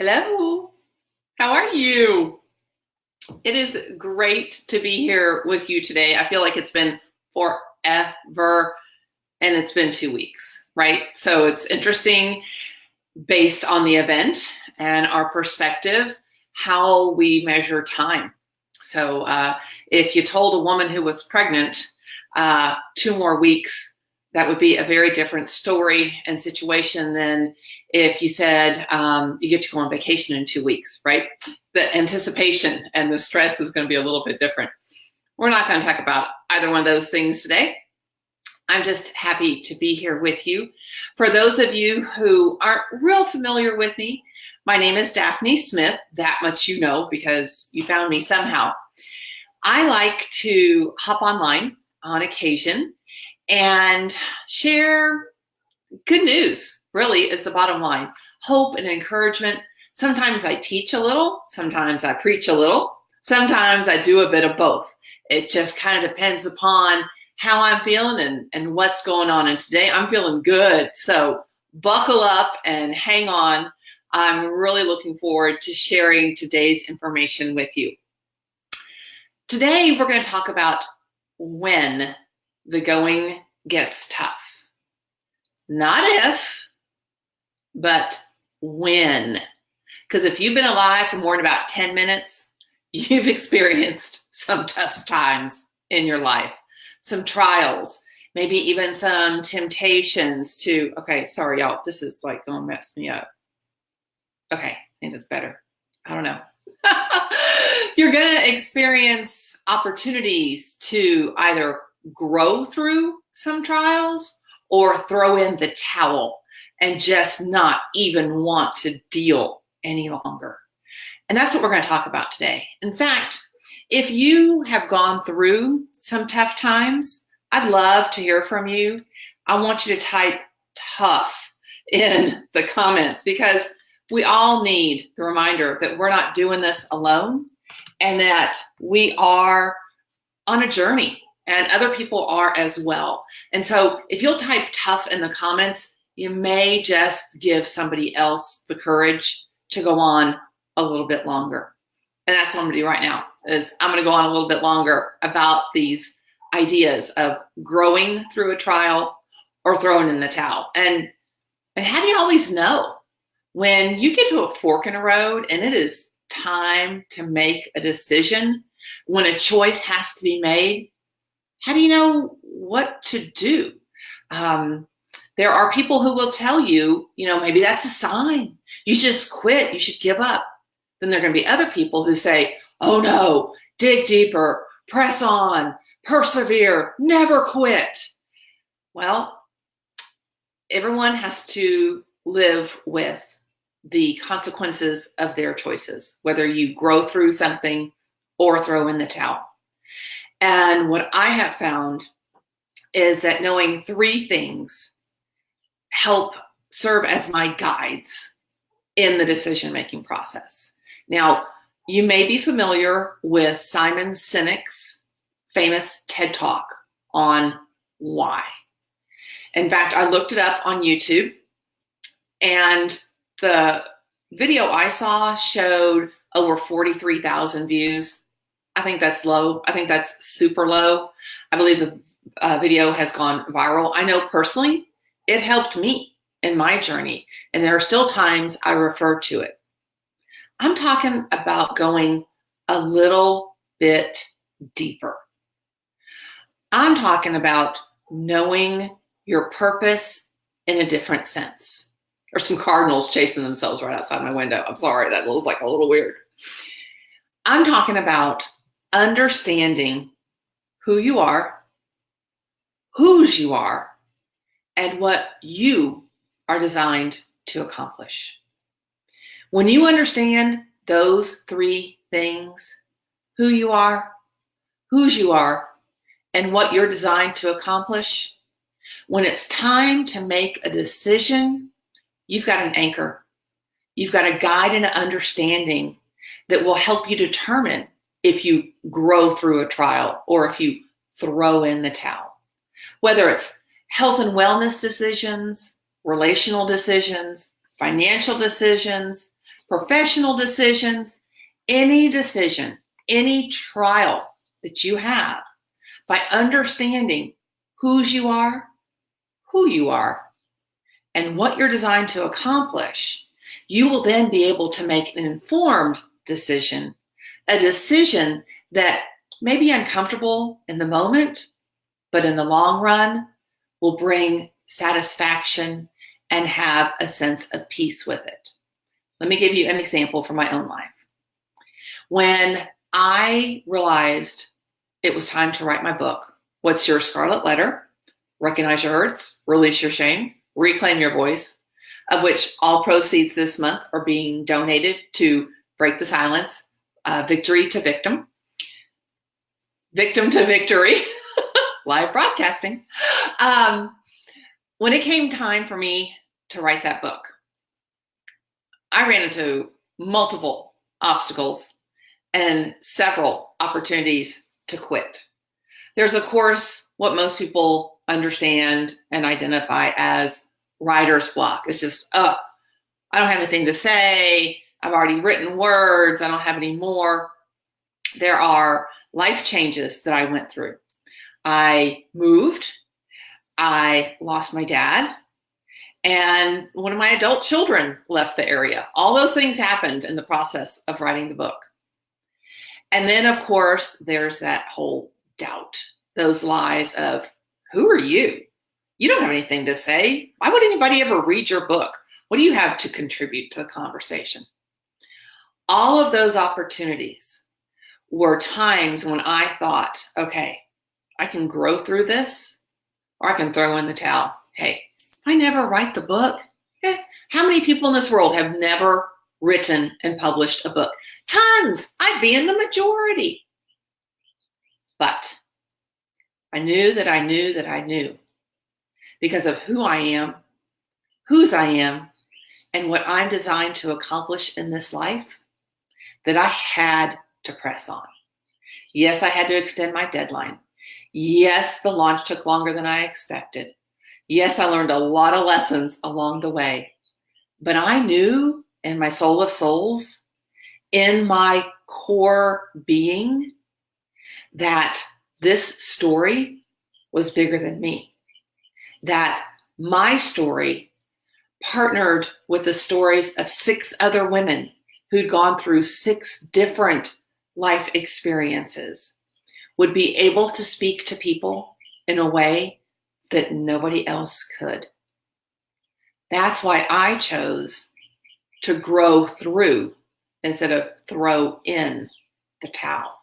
Hello, how are you? It is great to be here with you today. I feel like it's been forever and it's been 2 weeks, right? So it's interesting based on the event and our perspective, how we measure time. So if you told a woman who was pregnant 2 more weeks, that would be a very different story and situation than if you said you get to go on vacation in 2 weeks, right? The anticipation and the stress is going to be a little bit different. We're not going to talk about either one of those things today. I'm just happy to be here with you. For those of you who aren't real familiar with me, my name is Daphne Smith. That much you know because you found me somehow. I like to hop online on occasion and share good news, really, is the bottom line. Hope and encouragement. Sometimes I teach a little, sometimes I preach a little, sometimes I do a bit of both. It just kind of depends upon how I'm feeling and what's going on. And today I'm feeling good. So buckle up and hang on. I'm really looking forward to sharing today's information with you. Today we're going to talk about when the going gets tough. Not if, but when. Because if you've been alive for more than about 10 minutes, you've experienced some tough times in your life, some trials, maybe even some temptations to, okay, sorry, y'all, this is like going to mess me up. Okay, I think it's better. I don't know. You're going to experience opportunities to either grow through some trials or throw in the towel and just not even want to deal any longer. And that's what we're going to talk about today. In fact, if you have gone through some tough times, I'd love to hear from you. I want you to type tough in the comments because we all need the reminder that we're not doing this alone and that we are on a journey and other people are as well. And so if you'll type tough in the comments, you may just give somebody else the courage to go on a little bit longer. And that's what I'm going to do right now is I'm going to go on a little bit longer about these ideas of growing through a trial or throwing in the towel. And how do you always know when you get to a fork in a road and it is time to make a decision, when a choice has to be made? How do you know what to do? There are people who will tell you, maybe that's a sign. You just quit. You should give up. Then there are going to be other people who say, oh no, dig deeper, press on, persevere, never quit. Well, everyone has to live with the consequences of their choices, whether you grow through something or throw in the towel. And what I have found is that knowing 3 things help serve as my guides in the decision-making process. Now, you may be familiar with Simon Sinek's famous TED Talk on why. In fact, I looked it up on YouTube, and the video I saw showed over 43,000 views. I think that's low. I think that's super low. I believe the video has gone viral. I know personally, it helped me in my journey, and there are still times I refer to it. I'm talking about going a little bit deeper. I'm talking about knowing your purpose in a different sense. There's some cardinals chasing themselves right outside my window. I'm sorry, that was like a little weird. I'm talking about understanding who you are, whose you are, and what you are designed to accomplish. When you understand those 3 things, who you are, whose you are, and what you're designed to accomplish, when it's time to make a decision, you've got an anchor. You've got a guide and an understanding that will help you determine if you grow through a trial or if you throw in the towel. Whether it's health and wellness decisions, relational decisions, financial decisions, professional decisions, any decision, any trial that you have, by understanding whose you are, who you are, and what you're designed to accomplish, you will then be able to make an informed decision, a decision that may be uncomfortable in the moment, but in the long run will bring satisfaction and have a sense of peace with it. Let me give you an example from my own life. When I realized it was time to write my book, What's Your Scarlet Letter? Recognize Your Hurts, Release Your Shame, Reclaim Your Voice, of which all proceeds this month are being donated to Break the Silence, Victory to Victim, Victim to Victory, live broadcasting. When it came time for me to write that book, I ran into multiple obstacles and several opportunities to quit. There's, of course, what most people understand and identify as writer's block. It's just, I don't have anything to say. I've already written words. I don't have any more. There are life changes that I went through. I moved. I lost my dad. And one of my adult children left the area. All those things happened in the process of writing the book. And then, of course, there's that whole doubt, those lies of, who are you? You don't have anything to say. Why would anybody ever read your book? What do you have to contribute to the conversation? All of those opportunities were times when I thought, okay, I can grow through this, or I can throw in the towel. Hey, if I never write the book, how many people in this world have never written and published a book? Tons. I'd be in the majority. But I knew that I knew that I knew, because of who I am, whose I am, and what I'm designed to accomplish in this life, that I had to press on. Yes, I had to extend my deadline. Yes, the launch took longer than I expected. Yes, I learned a lot of lessons along the way. But I knew in my soul of souls, in my core being, that this story was bigger than me. That my story partnered with the stories of 6 other women who'd gone through 6 different life experiences, would be able to speak to people in a way that nobody else could. That's why I chose to grow through instead of throw in the towel.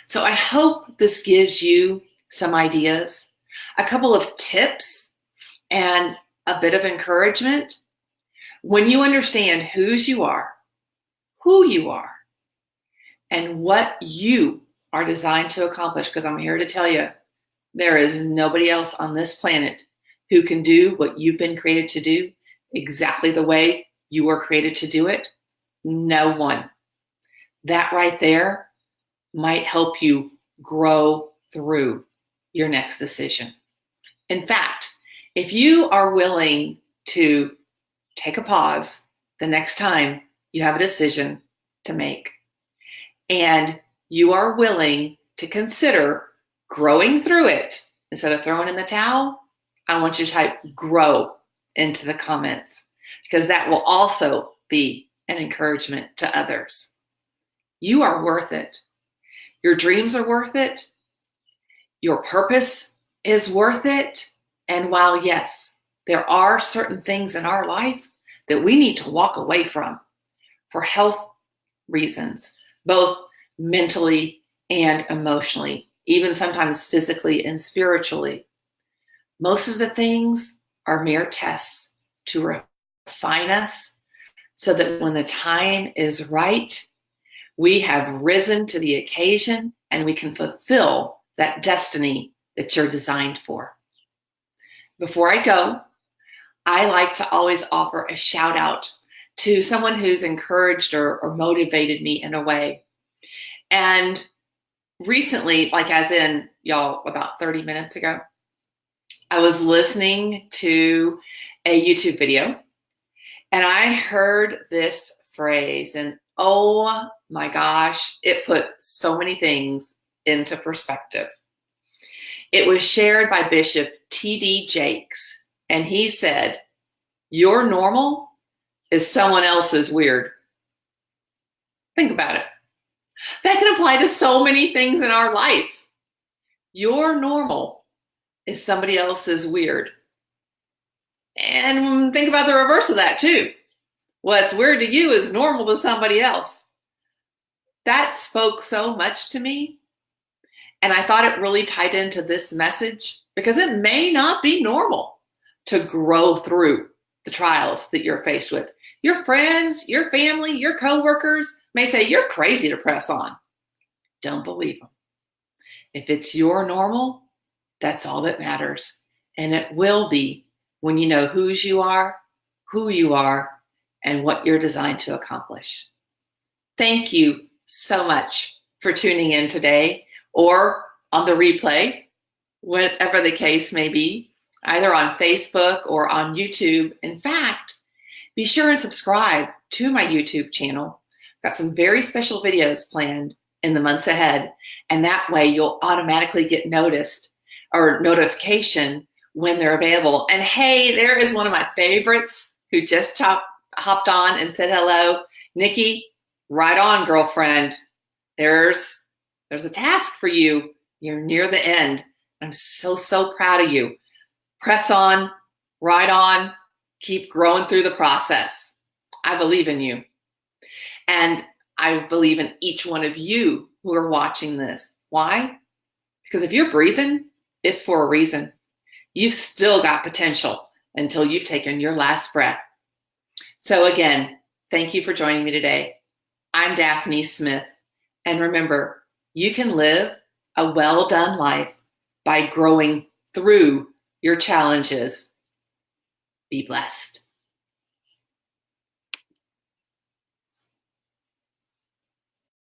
So I hope this gives you some ideas, a couple of tips, and a bit of encouragement. When you understand whose you are, who you are, and what you are designed to accomplish, because I'm here to tell you, there is nobody else on this planet who can do what you've been created to do exactly the way you were created to do it. No one. That right there might help you grow through your next decision. In fact, if you are willing to take a pause the next time you have a decision to make, and you are willing to consider growing through it instead of throwing in the towel, I want you to type grow into the comments, because that will also be an encouragement to others. You are worth it. Your dreams are worth it. Your purpose is worth it. And while, yes, there are certain things in our life that we need to walk away from for health reasons, both mentally and emotionally, even sometimes physically and spiritually, most of the things are mere tests to refine us so that when the time is right, we have risen to the occasion and we can fulfill that destiny that you're designed for. Before I go, I like to always offer a shout out to someone who's encouraged or motivated me in a way. And recently, like as in y'all, about 30 minutes ago, I was listening to a YouTube video and I heard this phrase. And oh my gosh, it put so many things into perspective. It was shared by Bishop T.D. Jakes, and he said, "Your normal is someone else's weird." Think about it. That can apply to so many things in our life. Your normal is somebody else's weird. And think about the reverse of that too. What's weird to you is normal to somebody else. That spoke so much to me. And I thought it really tied into this message because it may not be normal to grow through the trials that you're faced with. Your friends, your family, your coworkers may say you're crazy to press on. Don't believe them. If it's your normal, that's all that matters. And it will be when you know whose you are, who you are, and what you're designed to accomplish. Thank you so much for tuning in today or on the replay, whatever the case may be, either on Facebook or on YouTube. In fact, be sure and subscribe to my YouTube channel. I've got some very special videos planned in the months ahead, and that way you'll automatically get noticed or notification when they're available. And hey, there is one of my favorites who just hopped on and said hello. Nikki, right on, girlfriend. There's a task for you. You're near the end. I'm so proud of you. Press on, right on, keep growing through the process. I believe in you. And I believe in each one of you who are watching this. Why? Because if you're breathing, it's for a reason. You've still got potential until you've taken your last breath. So again, thank you for joining me today. I'm Daphne Smith. And remember, you can live a well-done life by growing through your challenges. Be blessed.